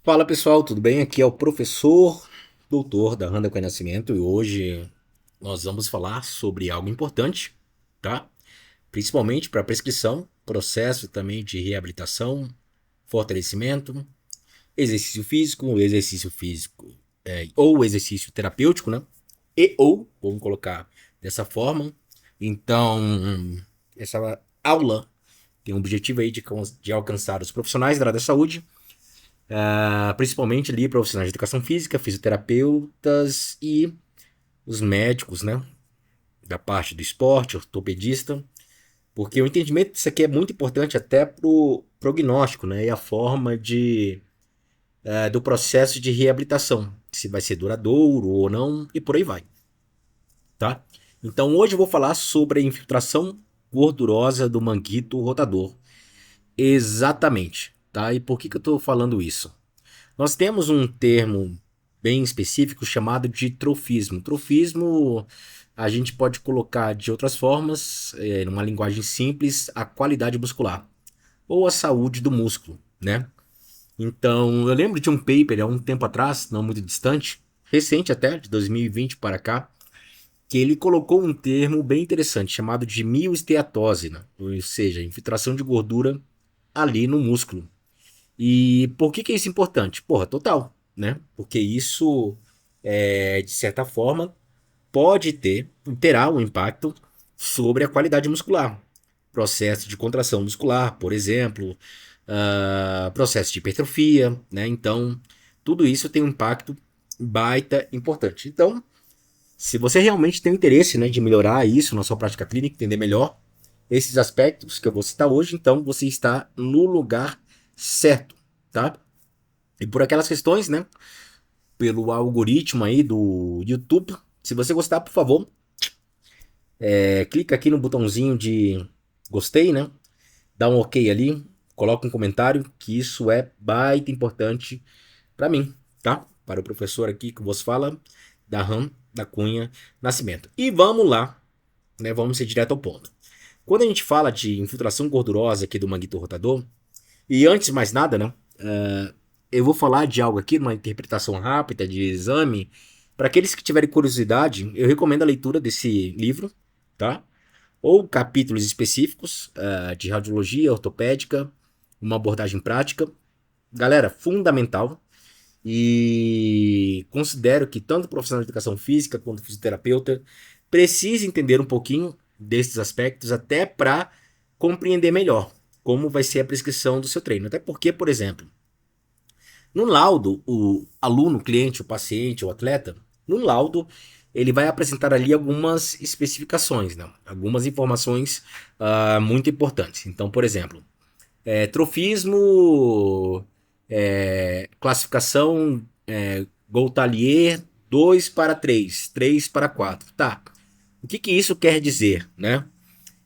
Fala pessoal, tudo bem? Aqui é o professor doutor da Randa Conhecimento e hoje nós vamos falar sobre algo importante, tá? Principalmente para prescrição, processo também de reabilitação, fortalecimento, exercício físico ou exercício terapêutico, né? Vamos colocar dessa forma. Então, essa aula tem o objetivo aí de alcançar os profissionais da área da saúde, principalmente ali profissionais de educação física, fisioterapeutas e os médicos, né, da parte do esporte, ortopedista, porque o entendimento disso aqui é muito importante até pro prognóstico, né, e a forma do processo de reabilitação, se vai ser duradouro ou não e por aí vai, tá? Então hoje eu vou falar sobre a infiltração gordurosa do manguito rotador, exatamente, tá? E por que eu estou falando isso? Nós temos um termo bem específico chamado de trofismo. Trofismo a gente pode colocar de outras formas, numa linguagem simples, a qualidade muscular ou a saúde do músculo, né? Então, eu lembro de um paper há um tempo atrás, não muito distante, recente até, de 2020 para cá, que ele colocou um termo bem interessante chamado de mioesteatose, né? Ou seja, infiltração de gordura ali no músculo. E por que é isso importante? Porra, total, né? Porque isso, de certa forma, terá um impacto sobre a qualidade muscular. Processo de contração muscular, por exemplo, processo de hipertrofia, né? Então, tudo isso tem um impacto baita importante. Então, se você realmente tem interesse, né, de melhorar isso na sua prática clínica, entender melhor esses aspectos que eu vou citar hoje, então você está no lugar certo, tá? E por aquelas questões, né? Pelo algoritmo aí do YouTube. Se você gostar, por favor, clica aqui no botãozinho de gostei, né? Dá um ok ali, coloca um comentário, que isso é baita importante para mim, tá? Para o professor aqui que vos fala, da RAM da Cunha Nascimento. E vamos lá, né? Vamos ser direto ao ponto. Quando a gente fala de infiltração gordurosa aqui do manguito rotador, e antes de mais nada, né? Eu vou falar de algo aqui, uma interpretação rápida de exame. Para aqueles que tiverem curiosidade, eu recomendo a leitura desse livro, tá? Ou capítulos específicos de radiologia ortopédica, uma abordagem prática. Galera, fundamental. E considero que tanto profissional de educação física quanto fisioterapeuta precisa entender um pouquinho desses aspectos até para compreender melhor como vai ser a prescrição do seu treino. Até porque, por exemplo, no laudo, o aluno, o cliente, o paciente, o atleta, no laudo, ele vai apresentar ali algumas especificações, né? Algumas informações muito importantes. Então, por exemplo, trofismo, classificação Goutalier 2 para 3, 3 para 4. Tá. O que isso quer dizer, né?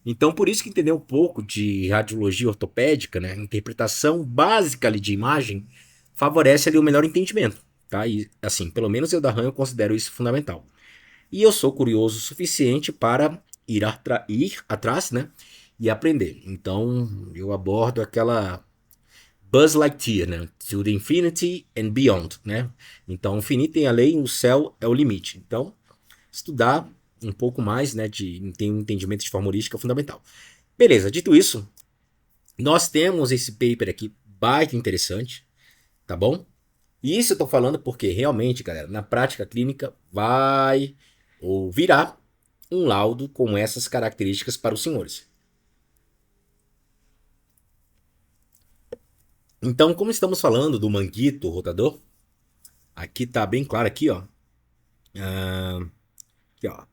Então, por isso que entender um pouco de radiologia ortopédica, né, interpretação básica ali de imagem, favorece ali o melhor entendimento, tá? E assim, pelo menos eu da RAM eu considero isso fundamental. E eu sou curioso o suficiente para ir atrás, né, e aprender. Então, eu abordo aquela Buzz Lightyear, né, to the infinity and beyond, né? Então, infinito tem a lei, o céu é o limite. Então, estudar um pouco mais, né, de ter um entendimento de forma holística é fundamental. Beleza, dito isso, nós temos esse paper aqui baita interessante, tá bom? E isso eu tô falando porque realmente, galera, na prática clínica vai ou virá um laudo com essas características para os senhores. Então, como estamos falando do manguito rotador, aqui tá bem claro aqui, ó. Aqui, ó.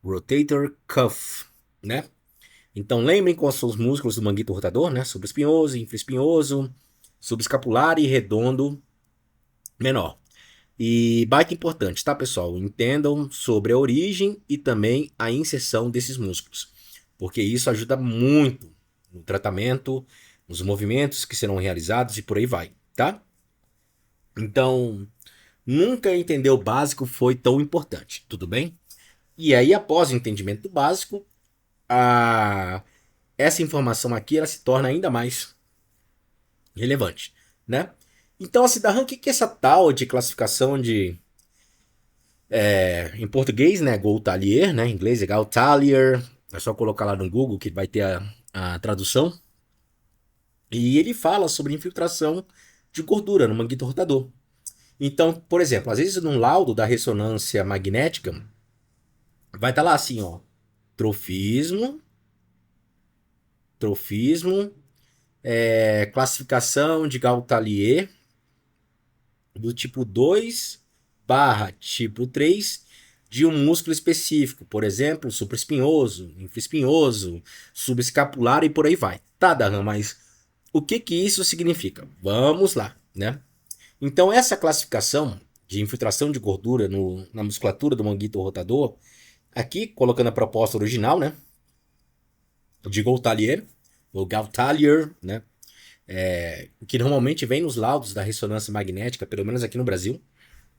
Rotator cuff, né? Então lembrem quais são os músculos do manguito rotador, né? Subespinhoso, infraespinhoso, subescapular e redondo menor. E baita importante, tá, pessoal? Entendam sobre a origem e também a inserção desses músculos, porque isso ajuda muito no tratamento, nos movimentos que serão realizados e por aí vai, tá? Então, nunca entender o básico foi tão importante, tudo bem? E aí, após o entendimento do básico, a essa informação aqui ela se torna ainda mais relevante, né? Então, assim, Darran, o que que é essa tal de classificação de, em português, né, Gaultier, né, em inglês é Gaultier, é só colocar lá no Google que vai ter a tradução. E ele fala sobre infiltração de gordura no manguito rotador. Então, por exemplo, às vezes num laudo da ressonância magnética, vai estar lá assim, ó, trofismo, trofismo, classificação de Gaultier do tipo 2 barra tipo 3 de um músculo específico, por exemplo, supraespinhoso, infraespinhoso, subescapular e por aí vai. Tá, Darlan, mas o que que isso significa? Vamos lá, né? Então, essa classificação de infiltração de gordura na musculatura do manguito rotador, aqui colocando a proposta original, né, de Gaultier, ou Gaultier, né, que normalmente vem nos laudos da ressonância magnética, pelo menos aqui no Brasil,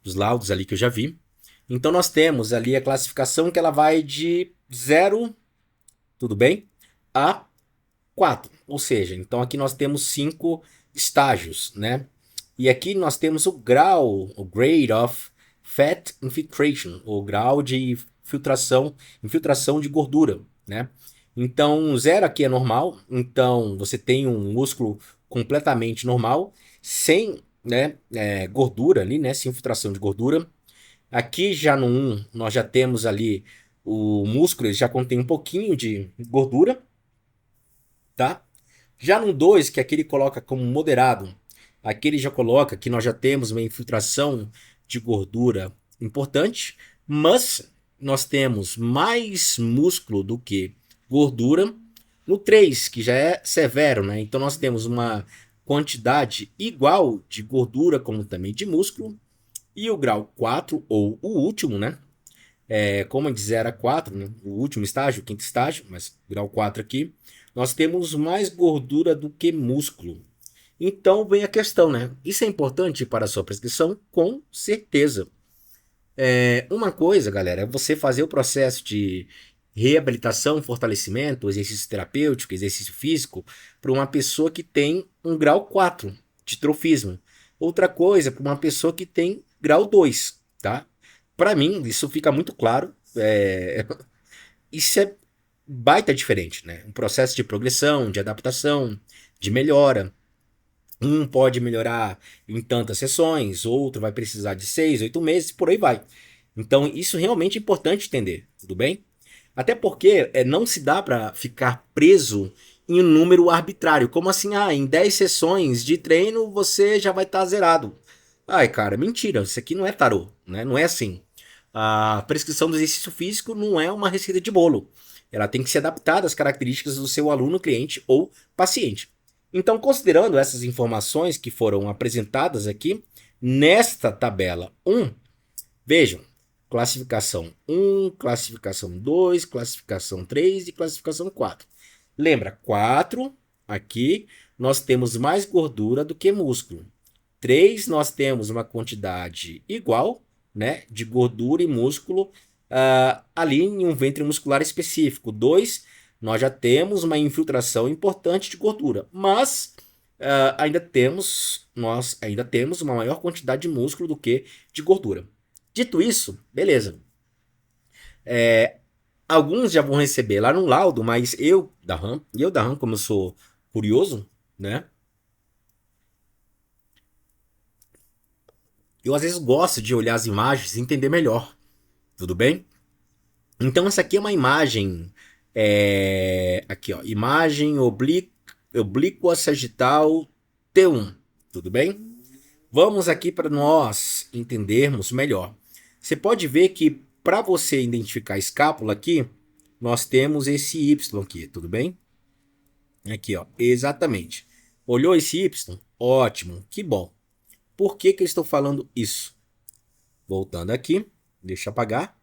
os laudos ali que eu já vi. Então, nós temos ali a classificação que ela vai de 0, tudo bem, a 4. Ou seja, então aqui nós temos 5 estágios, né? E aqui nós temos o grau, o grade of fat infiltration, o grau de infiltração de gordura, né? Então, 0 aqui é normal, então você tem um músculo completamente normal, sem, né, gordura ali, né, sem infiltração de gordura. Aqui já no 1, nós já temos ali o músculo, ele já contém um pouquinho de gordura, tá? Já no 2, que aqui ele coloca como moderado, aqui ele já coloca que nós já temos uma infiltração de gordura importante, mas nós temos mais músculo do que gordura. No 3, que já é severo, né? Então nós temos uma quantidade igual de gordura como também de músculo. E o grau 4, ou o último, né? Como de 0 a 4, né? O último estágio, o quinto estágio, mas grau 4 aqui, nós temos mais gordura do que músculo. Então vem a questão, né? Isso é importante para a sua prescrição? Com certeza. Uma coisa, galera, é você fazer o processo de reabilitação, fortalecimento, exercício terapêutico, exercício físico, para uma pessoa que tem um grau 4 de trofismo. Outra coisa, para uma pessoa que tem grau 2, tá? Para mim, isso fica muito claro. Isso é baita diferente, né? Um processo de progressão, de adaptação, de melhora. Um pode melhorar em tantas sessões, outro vai precisar de 6, 8 meses, por aí vai. Então, isso realmente é importante entender, tudo bem? Até porque não se dá para ficar preso em um número arbitrário. Como assim? Ah, em 10 sessões de treino você já vai estar zerado. Ai, cara, mentira. Isso aqui não é tarô, né? Não é assim. A prescrição do exercício físico não é uma receita de bolo. Ela tem que ser adaptada às características do seu aluno, cliente ou paciente. Então, considerando essas informações que foram apresentadas aqui nesta tabela 1, vejam, classificação 1, classificação 2, classificação 3 e classificação 4. Lembra, 4 aqui nós temos mais gordura do que músculo. 3 nós temos uma quantidade igual, né, de gordura e músculo ali em um ventre muscular específico. 2 nós já temos uma infiltração importante de gordura, mas nós ainda temos uma maior quantidade de músculo do que de gordura. Dito isso, beleza. Alguns já vão receber lá no laudo, mas da RAM, como eu sou curioso, né? Eu às vezes gosto de olhar as imagens e entender melhor, tudo bem? Então essa aqui é uma imagem, aqui ó, imagem oblíqua sagital T1, tudo bem? Vamos aqui para nós entendermos melhor. Você pode ver que para você identificar a escápula aqui, nós temos esse Y aqui, tudo bem? Aqui ó, exatamente. Olhou esse Y? Ótimo, que bom. Por que que eu estou falando isso? Voltando aqui, deixa eu apagar.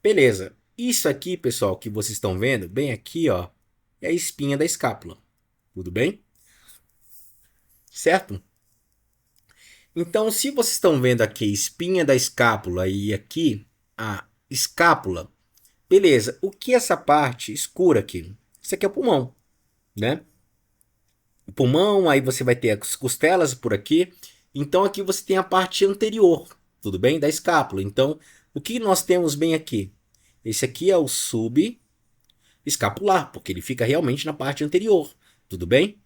Beleza. Isso aqui, pessoal, que vocês estão vendo, bem aqui, ó, é a espinha da escápula. Tudo bem? Certo? Então, se vocês estão vendo aqui a espinha da escápula e aqui a escápula, beleza. O que é essa parte escura aqui? Isso aqui é o pulmão, né? O pulmão, aí você vai ter as costelas por aqui Então aqui você tem a parte anterior, tudo bem? Da escápula. Então, o que nós temos bem aqui? Esse aqui é o subescapular, porque ele fica realmente na parte anterior, tudo bem?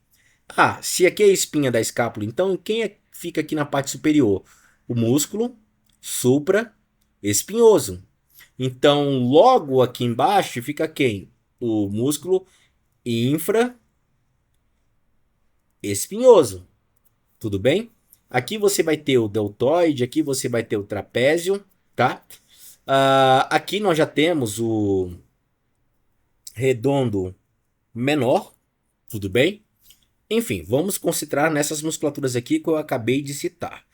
Ah, se aqui é a espinha da escápula, então quem fica aqui na parte superior? O músculo supraespinhoso. Então, logo aqui embaixo fica quem? O músculo infraespinhoso. Tudo bem? Aqui você vai ter o deltoide, aqui você vai ter o trapézio, tá? Aqui nós já temos o redondo menor, tudo bem? Enfim, vamos concentrar nessas musculaturas aqui que eu acabei de citar.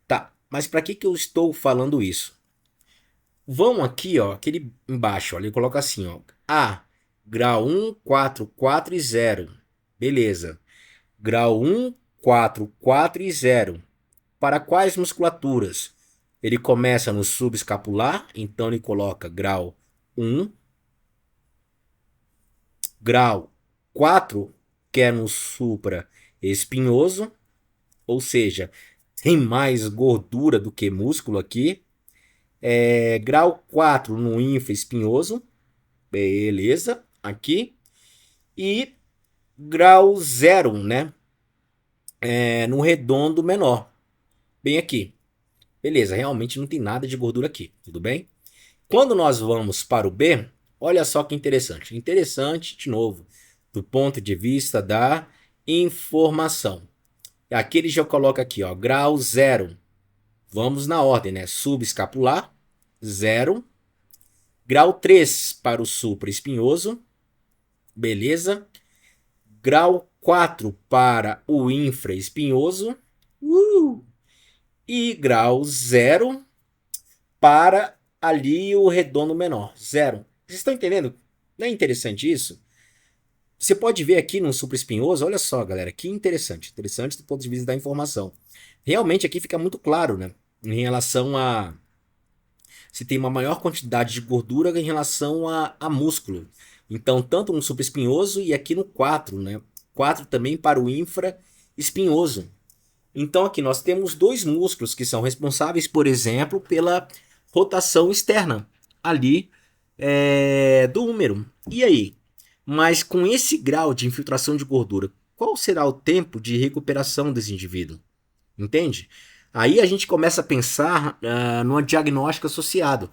Tá, mas para que eu estou falando isso? Vão aqui, ó, aquele embaixo, ó, ele coloca assim, ó, A, grau 1, 4, 4 e 0. Beleza. Grau 1, 4, 4 e 0. Para quais musculaturas? Ele começa no subescapular, então ele coloca grau 1, grau 4, que é no supraespinhoso, ou seja, tem mais gordura do que músculo aqui. Grau 4 no infraespinhoso, beleza, aqui. E grau 0, né? No redondo menor, bem aqui. Beleza, realmente não tem nada de gordura aqui, tudo bem? Quando nós vamos para o B, olha só que interessante. Interessante, de novo, do ponto de vista da informação. Aqui ele já coloca aqui, ó, grau 0. Vamos na ordem, né? Subescapular, 0. Grau 3 para o supraespinhoso, beleza. Grau 4 para o infraespinhoso. E grau 0 para ali o redondo menor. 0. Vocês estão entendendo? Não é interessante isso? Você pode ver aqui no supraespinhoso, olha só, galera, que interessante. Interessante do ponto de vista da informação. Realmente aqui fica muito claro, né? Em relação a se tem uma maior quantidade de gordura em relação a músculo. Então, tanto no supraespinhoso e aqui no 4, né? 4 também para o infraespinhoso. Então, aqui nós temos dois músculos que são responsáveis, por exemplo, pela rotação externa ali do húmero. E aí? Mas com esse grau de infiltração de gordura, qual será o tempo de recuperação desse indivíduo? Entende? Aí a gente começa a pensar numa diagnóstico associado.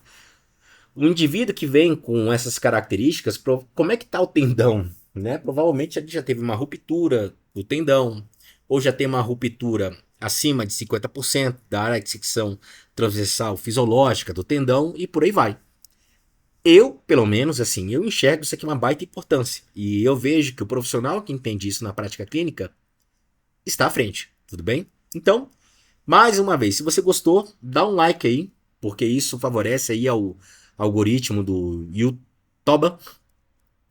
O indivíduo que vem com essas características, como é que está o tendão? Né? Provavelmente ele já teve uma ruptura do tendão, ou já tem uma ruptura acima de 50% da área de secção transversal fisiológica do tendão e por aí vai. Eu, pelo menos, assim, eu enxergo isso aqui uma baita importância. E eu vejo que o profissional que entende isso na prática clínica está à frente, tudo bem? Então, mais uma vez, se você gostou, dá um like aí, porque isso favorece aí ao algoritmo do YouTube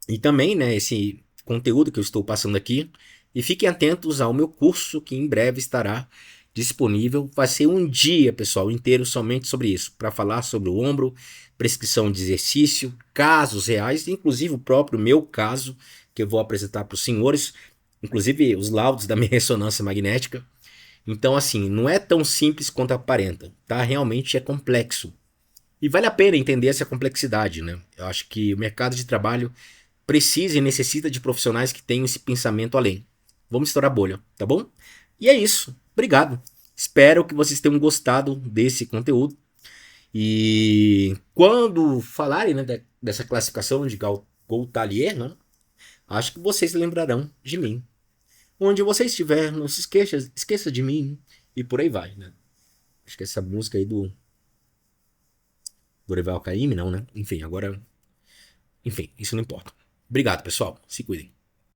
e também, né, esse conteúdo que eu estou passando aqui. E fiquem atentos ao meu curso que em breve estará disponível. Vai ser um dia, pessoal, inteiro somente sobre isso, para falar sobre o ombro, prescrição de exercício, casos reais, inclusive o próprio meu caso, que eu vou apresentar para os senhores, inclusive os laudos da minha ressonância magnética. Então, assim, não é tão simples quanto aparenta, tá? Realmente é complexo. E vale a pena entender essa complexidade, né? Eu acho que o mercado de trabalho precisa e necessita de profissionais que tenham esse pensamento além. Vamos estourar a bolha, tá bom? E é isso. Obrigado. Espero que vocês tenham gostado desse conteúdo. E quando falarem, né, dessa classificação de Gaultalier, né, acho que vocês lembrarão de mim. Onde você estiver, não se esqueça de mim. E por aí vai, né? Acho que essa música aí do Dorival Caymmi, não, né? Enfim, agora... Enfim, isso não importa. Obrigado, pessoal. Se cuidem.